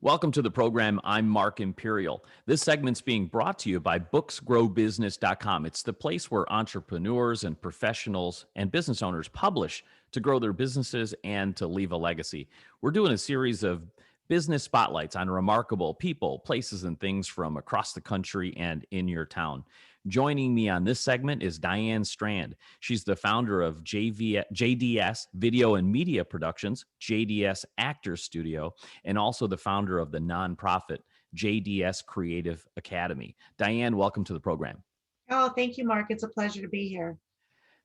Welcome to the program. I'm Mark Imperial. This segment's being brought to you by booksgrowbusiness.com. It's the place where entrepreneurs and professionals and business owners publish to grow their businesses and to leave a legacy. We're doing a series of business spotlights on remarkable people, places, and things from across the country and in your town. Joining me on this segment is Diane Strand. She's the founder of JDS Video and Media Productions, JDS Actors Studio, and also the founder of the nonprofit JDS Creative Academy. Diane, welcome to the program. Oh, thank you, Mark. It's a pleasure to be here.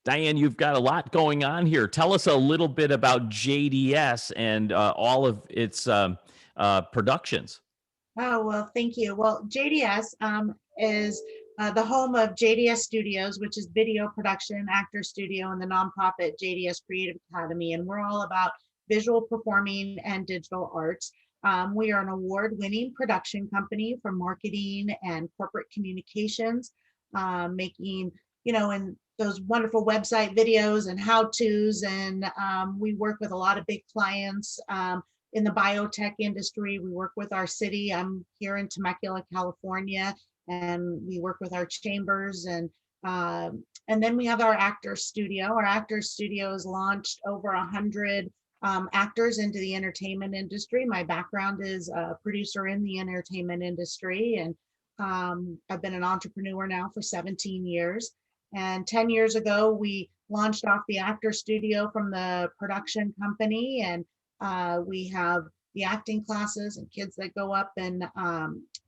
Diane, you've got a lot going on here. Tell us a little bit about JDS and all of its productions. Oh, well, thank you. Well, JDS is the home of JDS Studios, which is video production, actor studio, and the nonprofit JDS Creative Academy. And we're all about visual performing and digital arts. We are an award-winning production company for marketing and corporate communications, making, and those wonderful website videos and how-tos. And we work with a lot of big clients. In the biotech industry, we work with our city. I'm here in Temecula, California, and we work with our chambers. And then we have our actor studio. Our actor studio has launched over 100 actors into the entertainment industry. My background is a producer in the entertainment industry, and I've been an entrepreneur now for 17 years. And 10 years ago, we launched off the actor studio from the production company, and we have the acting classes and kids that go up and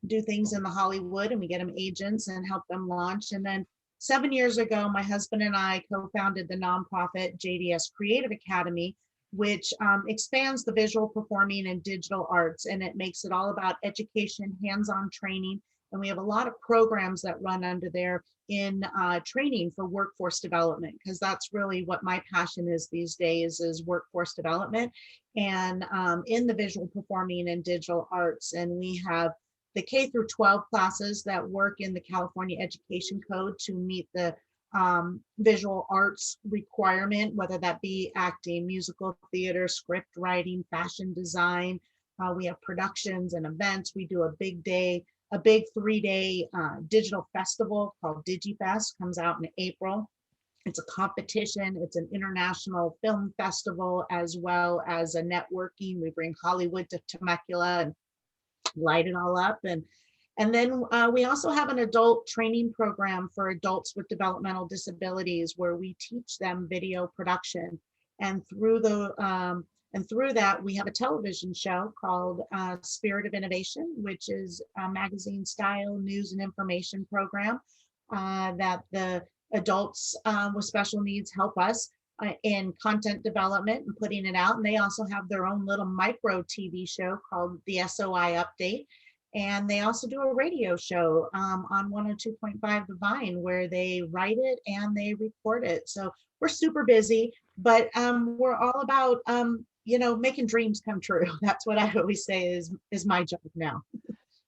do things in the Hollywood, and we get them agents and help them launch. And then 7 years ago, my husband and I co-founded the nonprofit JDS Creative Academy, which expands the visual performing and digital arts, and it makes it all about education, hands-on training. And we have a lot of programs that run under there in training for workforce development, because that's really what my passion is these days, is workforce development and in the visual performing and digital arts. And we have the K through 12 classes that work in the California Education Code to meet the visual arts requirement, whether that be acting, musical theater, script writing, fashion design. We have productions and events. We do a big 3-day digital festival called DigiFest, comes out in April. It's a competition. It's an international film festival as well as a networking. We bring Hollywood to Temecula and light it all up. And then we also have an adult training program for adults with developmental disabilities, where we teach them video production. And through that, we have a television show called Spirit of Innovation, which is a magazine style news and information program that the adults with special needs help us in content development and putting it out. And they also have their own little micro TV show called the SOI Update. And they also do a radio show on 102.5 The Vine, where they write it and they record it. So we're super busy, but we're all about making dreams come true. That's what I always say is my job now.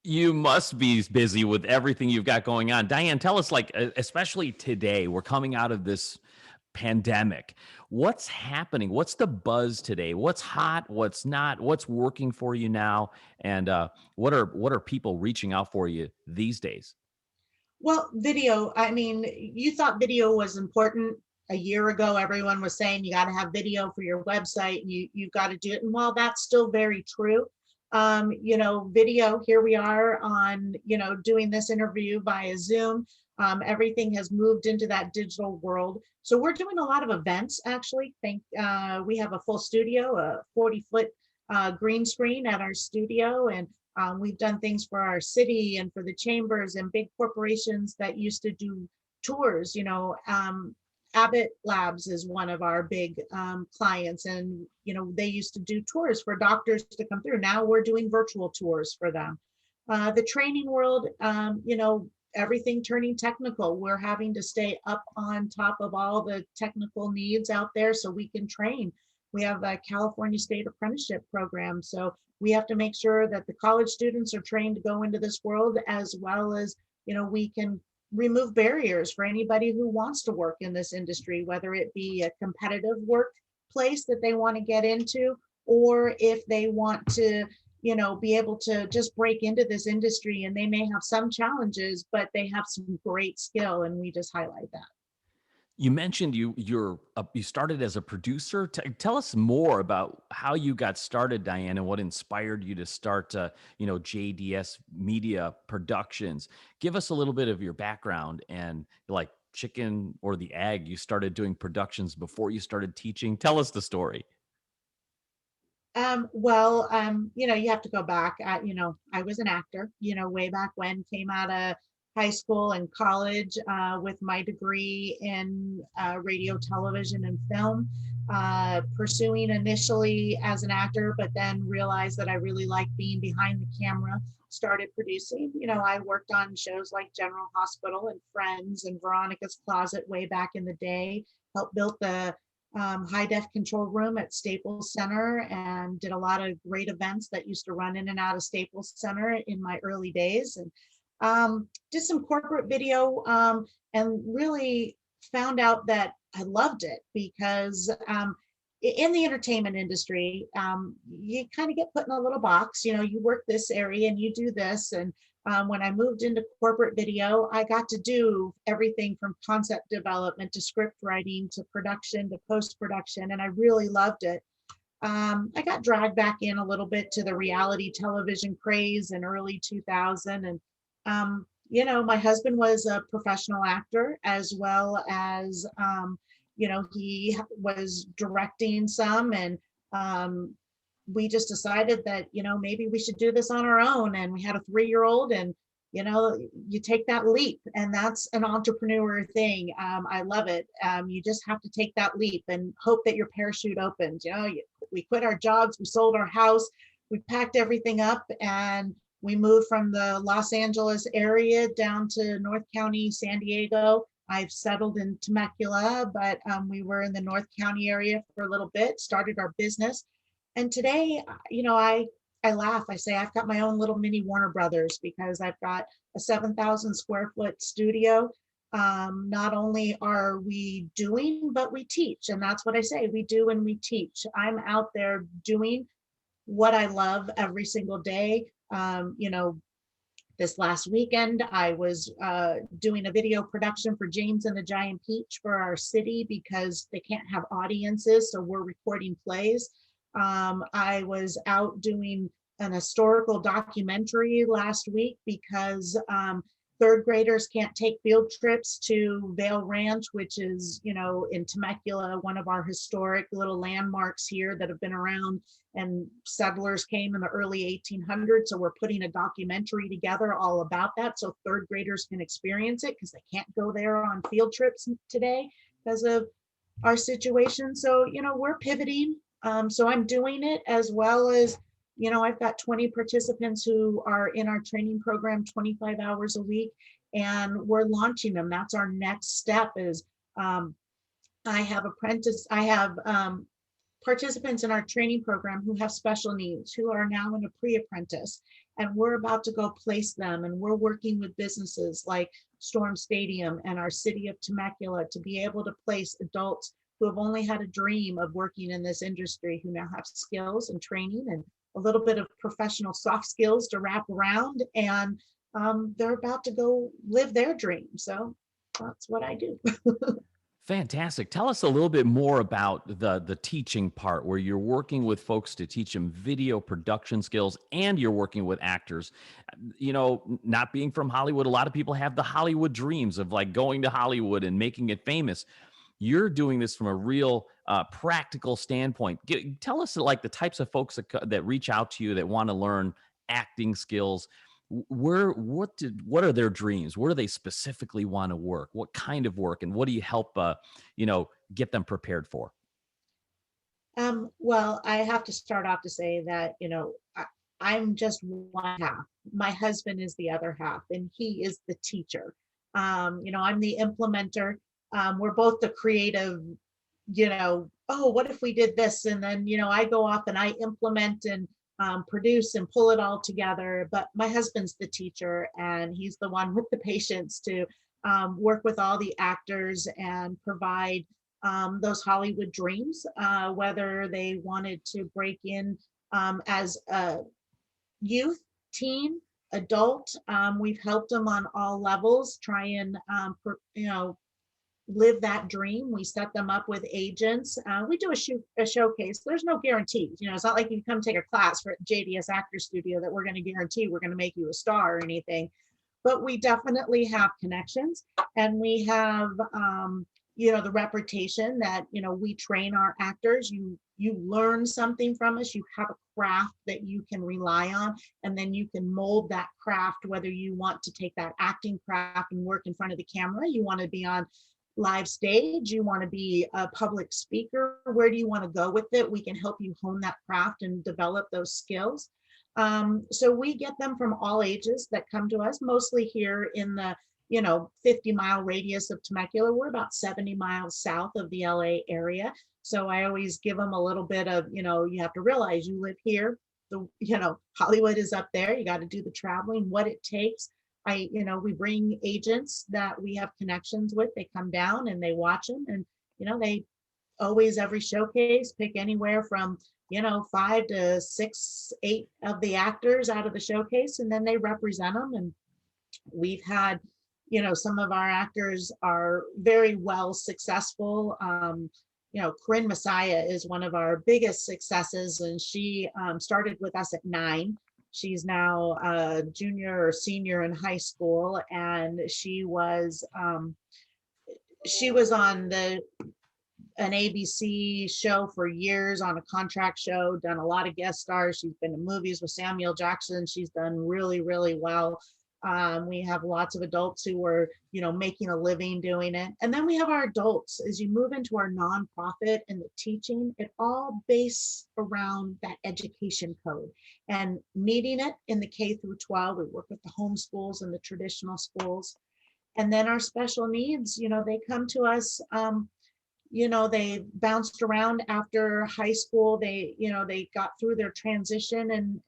You must be busy with everything you've got going on. Diane, tell us, especially today, we're coming out of this pandemic. What's happening? What's the buzz today? What's hot? What's not? What's working for you now? And what are people reaching out for you these days? Well, video. I mean, you thought video was important a year ago. Everyone was saying you got to have video for your website. You've got to do it. And while that's still very true, video, here we are on, doing this interview via Zoom. Everything has moved into that digital world. So we're doing a lot of events, actually. We have a full studio, a 40-foot green screen at our studio. And we've done things for our city and for the chambers and big corporations that used to do tours. Abbott Labs is one of our big clients, and they used to do tours for doctors to come through. Now we're doing virtual tours for them. The training world, everything turning technical. We're having to stay up on top of all the technical needs out there so we can train. We have a California State Apprenticeship Program, so we have to make sure that the college students are trained to go into this world, as well as we can remove barriers for anybody who wants to work in this industry, whether it be a competitive workplace that they want to get into, or if they want to be able to just break into this industry, and they may have some challenges, but they have some great skill, and we just highlight that. You mentioned you started as a producer. Tell us more about how you got started, Diane, and what inspired you to start, JDS Media Productions. Give us a little bit of your background and like chicken or the egg. You started doing productions before you started teaching. Tell us the story. You have to go back. I was an actor, way back when, came out of high school and college with my degree in radio, television, and film, pursuing initially as an actor, but then realized that I really liked being behind the camera, started producing. I worked on shows like General Hospital and Friends and Veronica's Closet way back in the day, helped build the high def control room at Staples Center, and did a lot of great events that used to run in and out of Staples Center in my early days, and did some corporate video, and really found out that I loved it because in the entertainment industry, you kind of get put in a little box. You work this area and you do this. And when I moved into corporate video, I got to do everything from concept development to script writing to production to post production, and I really loved it. I got dragged back in a little bit to the reality television craze in early 2000. And, my husband was a professional actor as well as, he was directing some. And we just decided that, maybe we should do this on our own. And we had a 3-year-old, and, you take that leap, and that's an entrepreneur thing. I love it. You just have to take that leap and hope that your parachute opens. We quit our jobs, we sold our house, we packed everything up, and we moved from the Los Angeles area down to North County, San Diego. I've settled in Temecula, but we were in the North County area for a little bit, started our business. And today, I laugh. I say I've got my own little mini Warner Brothers, because I've got a 7,000 square foot studio. Not only are we doing, but we teach. And that's what I say, we do and we teach. I'm out there doing what I love every single day. This last weekend, I was doing a video production for James and the Giant Peach for our city, because they can't have audiences, so we're recording plays. I was out doing an historical documentary last week, because third graders can't take field trips to Vale Ranch, which is, in Temecula, one of our historic little landmarks here that have been around, and settlers came in the early 1800s. So we're putting a documentary together all about that, so third graders can experience it, because they can't go there on field trips today because of our situation. So, we're pivoting. So I'm doing it, as well as, I've got 20 participants who are in our training program 25 hours a week, and we're launching them. That's our next step. Is I have participants in our training program who have special needs, who are now in a pre-apprentice, and we're about to go place them. And we're working with businesses like Storm Stadium and our city of Temecula to be able to place adults who have only had a dream of working in this industry, who now have skills and training and a little bit of professional soft skills to wrap around, and they're about to go live their dream. So that's what I do. Fantastic. Tell us a little bit more about the teaching part, where you're working with folks to teach them video production skills, and you're working with actors. Not being from Hollywood, a lot of people have the Hollywood dreams of like going to Hollywood and making it famous. You're doing this from a real practical standpoint. Tell us like the types of folks that reach out to you that want to learn acting skills. What are their dreams? Where do they specifically want to work? What kind of work, and what do you help get them prepared for? Well, I have to start off to say that, I'm just one half. My husband is the other half, and he is the teacher. I'm the implementer. We're both the creative, oh, what if we did this? And then, I go off and I implement and produce and pull it all together. But my husband's the teacher, and he's the one with the patience to work with all the actors and provide those Hollywood dreams, whether they wanted to break in as youth, teen, adult. We've helped them on all levels try and, live that dream. We set them up with agents. We do a showcase. There's no guarantees. It's not like you come take a class for JDS Actor Studio that we're going to guarantee we're going to make you a star or anything. But we definitely have connections, and we have, the reputation that, we train our actors. You learn something from us. You have a craft that you can rely on, and then you can mold that craft, whether you want to take that acting craft and work in front of the camera, you want to be on live stage, you want to be a public speaker, where do you want to go with it? We can help you hone that craft and develop those skills. So we get them from all ages that come to us, mostly here in the 50-mile radius of Temecula. We're about 70 miles south of the LA area. So I always give them a little bit of, you have to realize you live here. Hollywood is up there. You got to do the traveling, what it takes. We bring agents that we have connections with. They come down and they watch them, and, they always, every showcase, pick anywhere from, 5 to 6, 8 of the actors out of the showcase, and then they represent them. And we've had, some of our actors are very well successful. Corinne Messiah is one of our biggest successes, and she started with us at 9. She's now a junior or senior in high school, and she was on an ABC show for years, on a contract show, done a lot of guest stars. She's been in movies with Samuel Jackson. She's done really, really well. We have lots of adults who are, making a living doing it. And then we have our adults. As you move into our nonprofit and the teaching, it all based around that education code and meeting it in the K through 12. We work with the homeschools and the traditional schools. And then our special needs, they come to us, they bounced around after high school. They got through their transition, and,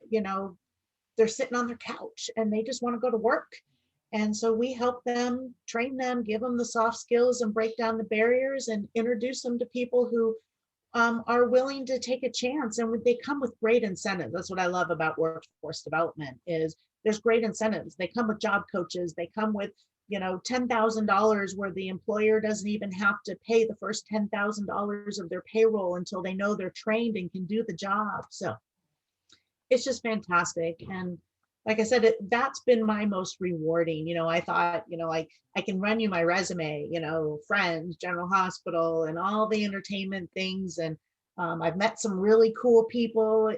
they're sitting on their couch and they just want to go to work. And so we help them, train them, give them the soft skills, and break down the barriers and introduce them to people who are willing to take a chance. And they come with great incentives. That's what I love about workforce development, is there's great incentives. They come with job coaches. They come with, $10,000, where the employer doesn't even have to pay the first $10,000 of their payroll until they know they're trained and can do the job. So it's just fantastic. And like I said, that's been my most rewarding. I thought, like, I can run you my resume, Friends, General Hospital, and all the entertainment things. And I've met some really cool people,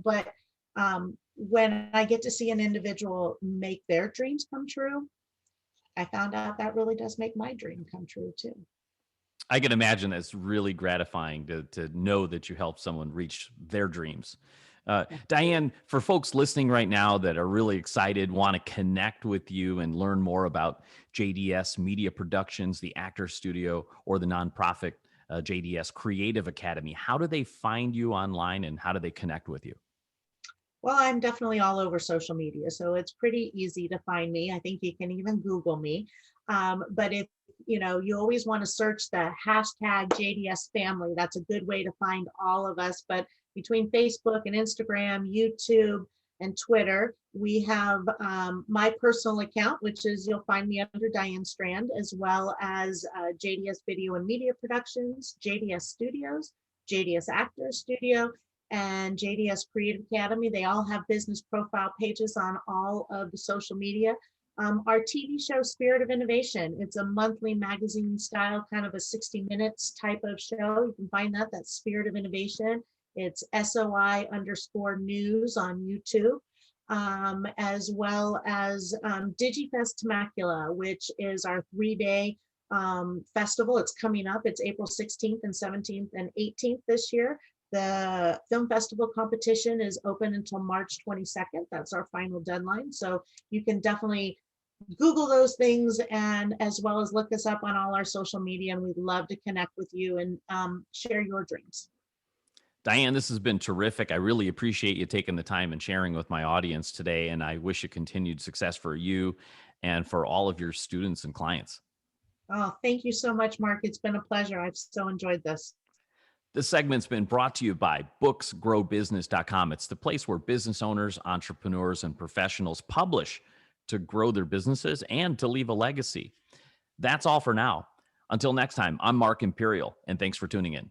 but when I get to see an individual make their dreams come true, I found out that really does make my dream come true too. I can imagine that's really gratifying to know that you help someone reach their dreams. Diane, for folks listening right now that are really excited, want to connect with you and learn more about JDS Media Productions, the Actor Studio, or the nonprofit JDS Creative Academy, how do they find you online, and how do they connect with you? Well, I'm definitely all over social media, so it's pretty easy to find me. I think you can even Google me. But if you always want to search the hashtag JDS family, that's a good way to find all of us. But between Facebook and Instagram, YouTube, and Twitter, we have my personal account, which is, you'll find me under Diane Strand, as well as JDS Video and Media Productions, JDS Studios, JDS Actor Studio, and JDS Creative Academy. They all have business profile pages on all of the social media. Our TV show, Spirit of Innovation, it's a monthly magazine style, kind of a 60 minutes type of show. You can find that's Spirit of Innovation. It's SOI_news on YouTube, as well as DigiFest Temecula, which is our 3-day festival. It's coming up. It's April 16th and 17th and 18th this year. The film festival competition is open until March 22nd. That's our final deadline. So you can definitely Google those things, and as well as look us up on all our social media. And we'd love to connect with you and share your dreams. Diane, this has been terrific. I really appreciate you taking the time and sharing with my audience today. And I wish you continued success for you and for all of your students and clients. Oh, thank you so much, Mark. It's been a pleasure. I've so enjoyed this. This segment's been brought to you by booksgrowbusiness.com. It's the place where business owners, entrepreneurs, and professionals publish to grow their businesses and to leave a legacy. That's all for now. Until next time, I'm Mark Imperial, and thanks for tuning in.